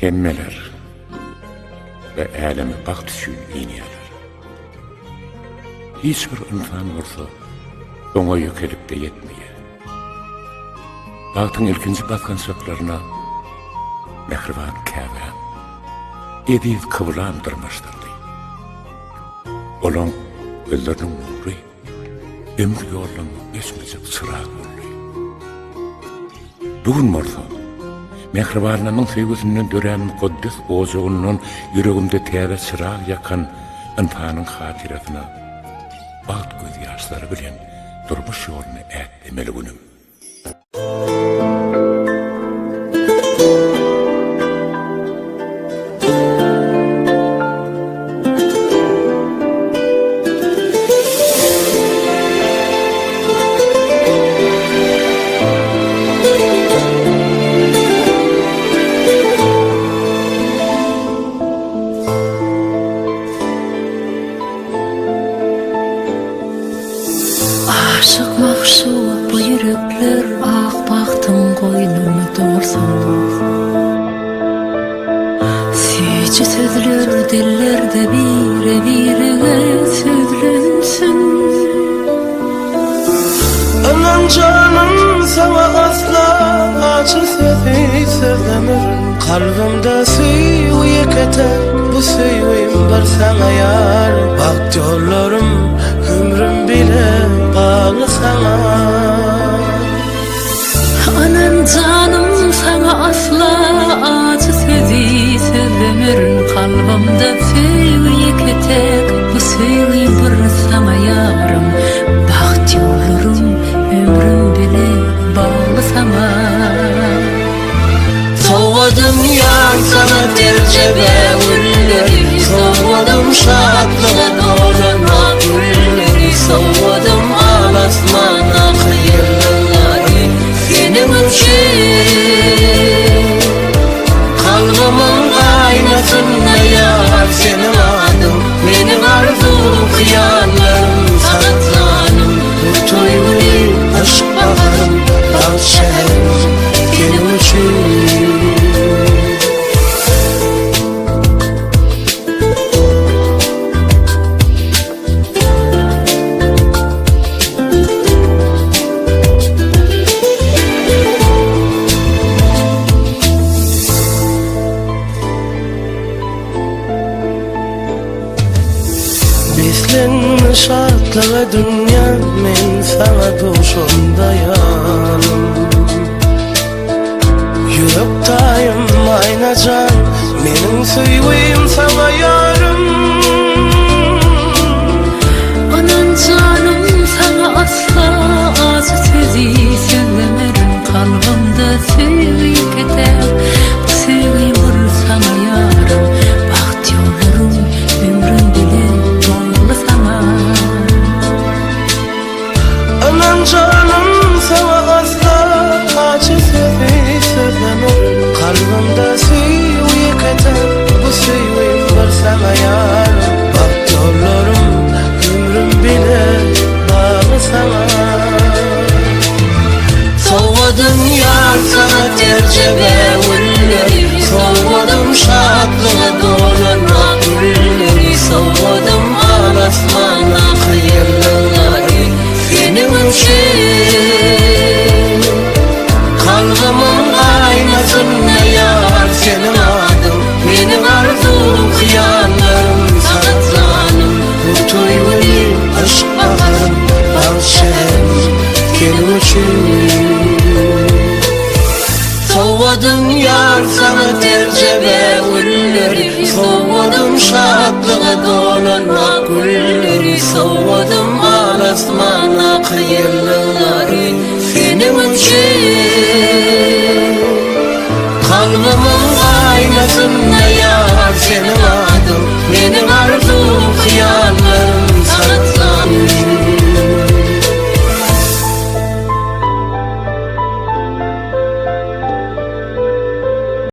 hemmeler ve alemi bakt üçün iniyalar. Hiç bir insan olsa ona yükelip de yetmeye. Baktın ilkinci baskan söklerine mehriban kâvean, ediz kıvılan durmuşlardı. Olan özlerinin nuru, ömrü yolun esmecek sırağı oldu. Bugün morsa, mehribanının sevgisinden dören mukaddes oğuzağının yüreğimde tebe sırağı yakan insanın hatiratına alt göz yaşları bilen durmuş yolunu demeli günüm. Aşık mahşuq bu yürekler ak baktın koynunu doğursun. Seyci sözler dillerde bire sözlünsün. Anan canım sana asla acı sözü sözlemir. Kalbimde suyu keter, bu suyum bir sana yar. Bak yollarım ömrüm bile bağlı sana. Anan canım sana asla acı sözü sözlemir. Kalbimde suyu keter, bu suyum bir sana yarım. Bak yollarım ömrüm bile bağlı sana. Soğudım yar sana tercebe gülleri, soğudım şadlığa dolana gülleri, soğudım alasmana hayırlıları senin için. Kalbımın aynasında yar senin adın, benim arzum hıyarlarım sana tanım. Bu tuygunu aşk bakarım, bal şehrim benim için. Beslenme şartlara dünya, men sana duşundayım. Yürektayım aynacan, benim suyum sana yarım. Anan canım sana asla acı sözü sözlemerim. Kalbimde suyu keter, bu suyu bir sana yarım. Bak yollarım ömrüm bile bağlı sana. Anan canım sana asla acı sözü sözlemerim. Kalbimde suyu keter, bu suyu bir sana yarım. Bak yollarım ömrüm bile bağlı sana. Soğudım yar sana tercebe gülleri, soğudım şadlığa dolana gülleri, soğudım alasmana hayırlıları senin için. Kalbımın aynasında yar senin adın, benim arzum hıyarlarım sana tanım. Bu tuygunu aşk bakarım, bal şehrim benim için. Soğudım yar sana tercebe gülleri, soğudım şadlığa dolana gülleri, soğudım alasmana hayırlıları senin için. Kalbımın aynasında yar senin adın, benim arzum